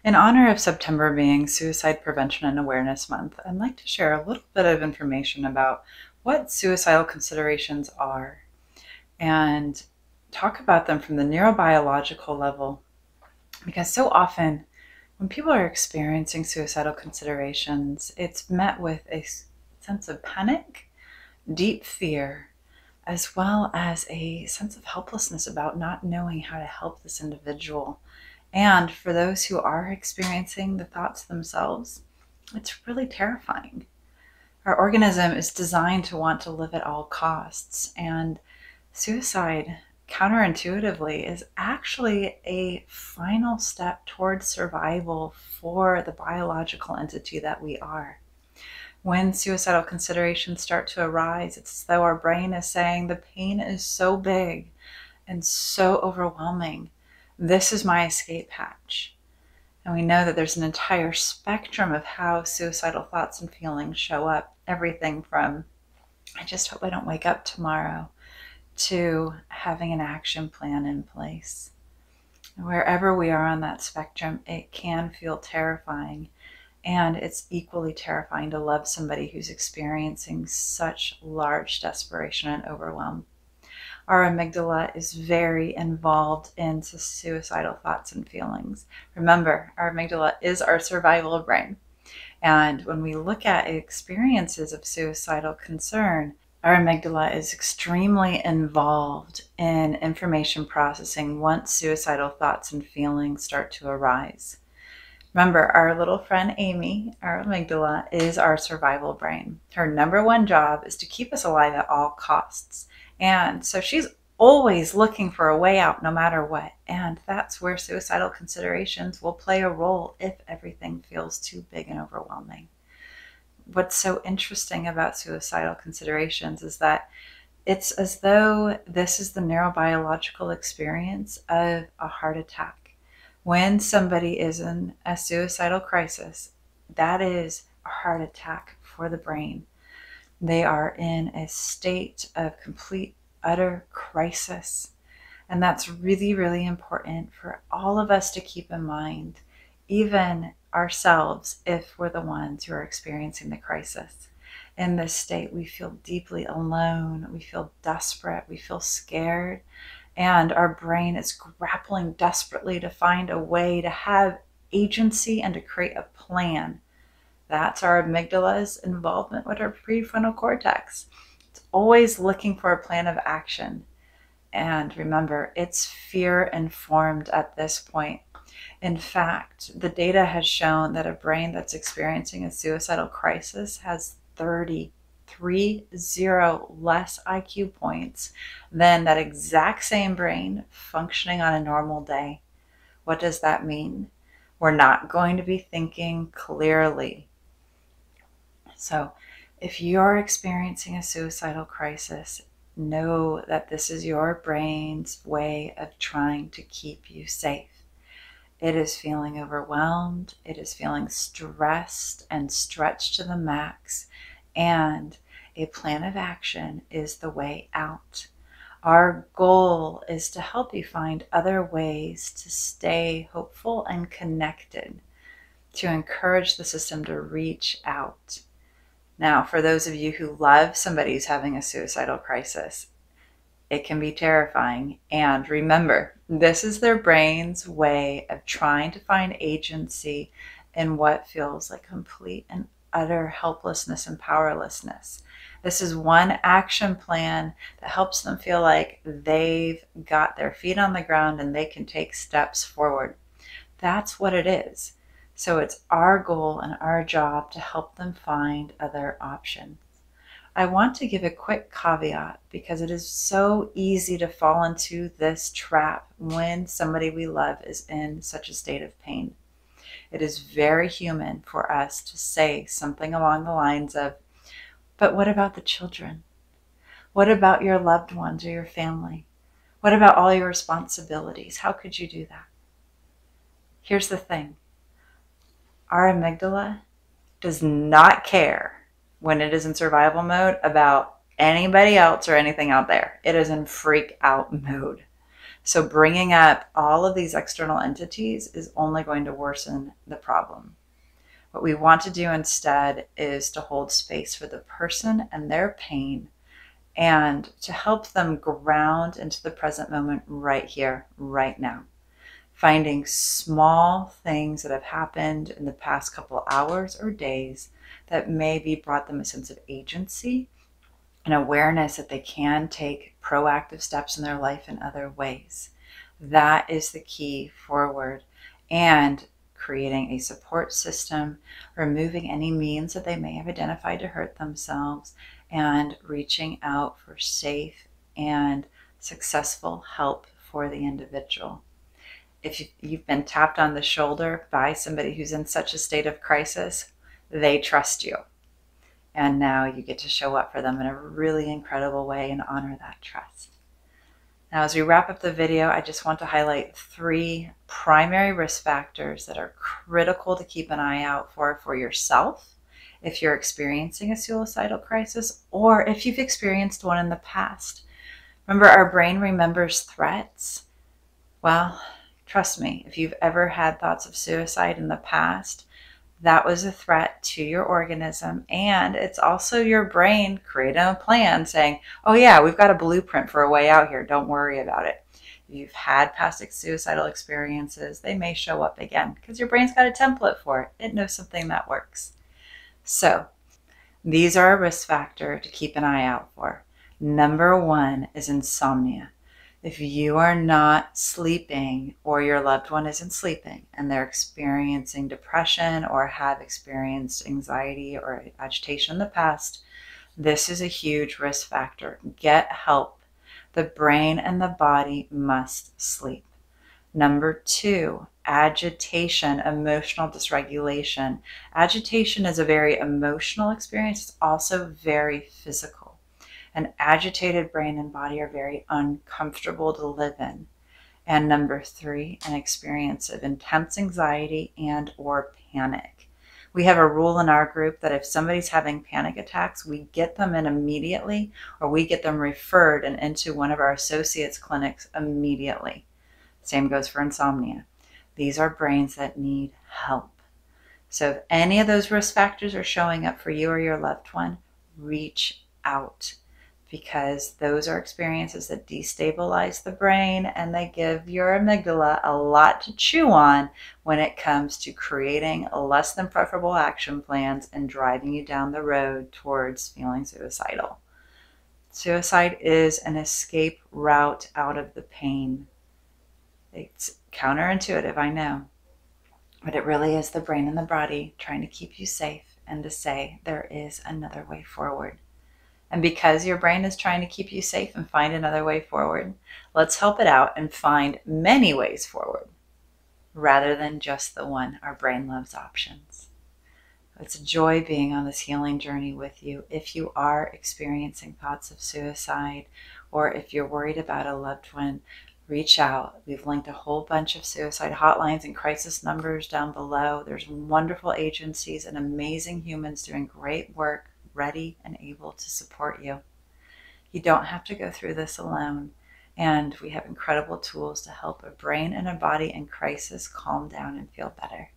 In honor of September being Suicide Prevention and Awareness Month, I'd like to share a little bit of information about what suicidal considerations are and talk about them from the neurobiological level, because so often when people are experiencing suicidal considerations, it's met with a sense of panic, deep fear, as well as a sense of helplessness about not knowing how to help this individual. And for those who are experiencing the thoughts themselves, it's really terrifying. Our organism is designed to want to live at all costs, and suicide, counterintuitively, is actually a final step towards survival for the biological entity that we are. When suicidal considerations start to arise, it's as though our brain is saying, the pain is so big and so overwhelming. This is my escape hatch. And we know that there's an entire spectrum of how suicidal thoughts and feelings show up. Everything from, I just hope I don't wake up tomorrow, to having an action plan in place. Wherever we are on that spectrum, it can feel terrifying. And it's equally terrifying to love somebody who's experiencing such large desperation and overwhelm. Our amygdala is very involved in suicidal thoughts and feelings. Remember, our amygdala is our survival brain. And when we look at experiences of suicidal concern, our amygdala is extremely involved in information processing once suicidal thoughts and feelings start to arise. Remember, our little friend Amy, our amygdala, is our survival brain. Her number one job is to keep us alive at all costs. And so she's always looking for a way out no matter what. And that's where suicidal considerations will play a role if everything feels too big and overwhelming. What's so interesting about suicidal considerations is that it's as though this is the neurobiological experience of a heart attack. When somebody is in a suicidal crisis, that is a heart attack for the brain. They are in a state of complete, utter crisis. And that's really, really important for all of us to keep in mind, even ourselves, if we're the ones who are experiencing the crisis. In this state, we feel deeply alone, we feel desperate, we feel scared, and our brain is grappling desperately to find a way to have agency and to create a plan. That's our amygdala's involvement with our prefrontal cortex. It's always looking for a plan of action. And remember, it's fear-informed at this point. In fact, the data has shown that a brain that's experiencing a suicidal crisis has 30 less IQ points than that exact same brain functioning on a normal day. What does that mean? We're not going to be thinking clearly. So if you're experiencing a suicidal crisis, know that this is your brain's way of trying to keep you safe. It is feeling overwhelmed. It is feeling stressed and stretched to the max. And a plan of action is the way out. Our goal is to help you find other ways to stay hopeful and connected, to encourage the system to reach out. Now, for those of you who love somebody who's having a suicidal crisis, it can be terrifying. And remember, this is their brain's way of trying to find agency in what feels like complete and utter helplessness and powerlessness. This is one action plan that helps them feel like they've got their feet on the ground and they can take steps forward. That's what it is. So it's our goal and our job to help them find other options. I want to give a quick caveat because it is so easy to fall into this trap when somebody we love is in such a state of pain. It is very human for us to say something along the lines of, but what about the children? What about your loved ones or your family? What about all your responsibilities? How could you do that? Here's the thing. Our amygdala does not care when it is in survival mode about anybody else or anything out there. It is in freak out mode. So bringing up all of these external entities is only going to worsen the problem. What we want to do instead is to hold space for the person and their pain and to help them ground into the present moment right here, right now. Finding small things that have happened in the past couple hours or days that maybe brought them a sense of agency and awareness that they can take proactive steps in their life in other ways. That is the key forward. And creating a support system, removing any means that they may have identified to hurt themselves, and reaching out for safe and successful help for the individual. If you've been tapped on the shoulder by somebody who's in such a state of crisis, they trust you. And now you get to show up for them in a really incredible way and honor that trust. Now, as we wrap up the video, I just want to highlight 3 primary risk factors that are critical to keep an eye out for yourself if you're experiencing a suicidal crisis or if you've experienced one in the past. Remember, our brain remembers threats. Well, trust me, if you've ever had thoughts of suicide in the past, that was a threat to your organism, and it's also your brain creating a plan saying, oh yeah, we've got a blueprint for a way out here, don't worry about it. If you've had past suicidal experiences, they may show up again because your brain's got a template for it. It knows something that works. So these are a risk factor to keep an eye out for. Number 1 is insomnia. If you are not sleeping or your loved one isn't sleeping and they're experiencing depression or have experienced anxiety or agitation in the past, this is a huge risk factor. Get help. The brain and the body must sleep. Number 2, agitation, emotional dysregulation. Agitation is a very emotional experience. It's also very physical. An agitated brain and body are very uncomfortable to live in. And number 3, an experience of intense anxiety and or panic. We have a rule in our group that if somebody's having panic attacks, we get them in immediately or we get them referred and into one of our associates clinics immediately. Same goes for insomnia. These are brains that need help. So if any of those risk factors are showing up for you or your loved one, reach out, because those are experiences that destabilize the brain and they give your amygdala a lot to chew on when it comes to creating less than preferable action plans and driving you down the road towards feeling suicidal. Suicide is an escape route out of the pain. It's counterintuitive, I know, but it really is the brain and the body trying to keep you safe and to say there is another way forward. And because your brain is trying to keep you safe and find another way forward, let's help it out and find many ways forward rather than just the one. Our brain loves options. It's a joy being on this healing journey with you. If you are experiencing thoughts of suicide or if you're worried about a loved one, reach out. We've linked a whole bunch of suicide hotlines and crisis numbers down below. There's wonderful agencies and amazing humans doing great work, ready and able to support you. You don't have to go through this alone. And we have incredible tools to help a brain and a body in crisis calm down and feel better.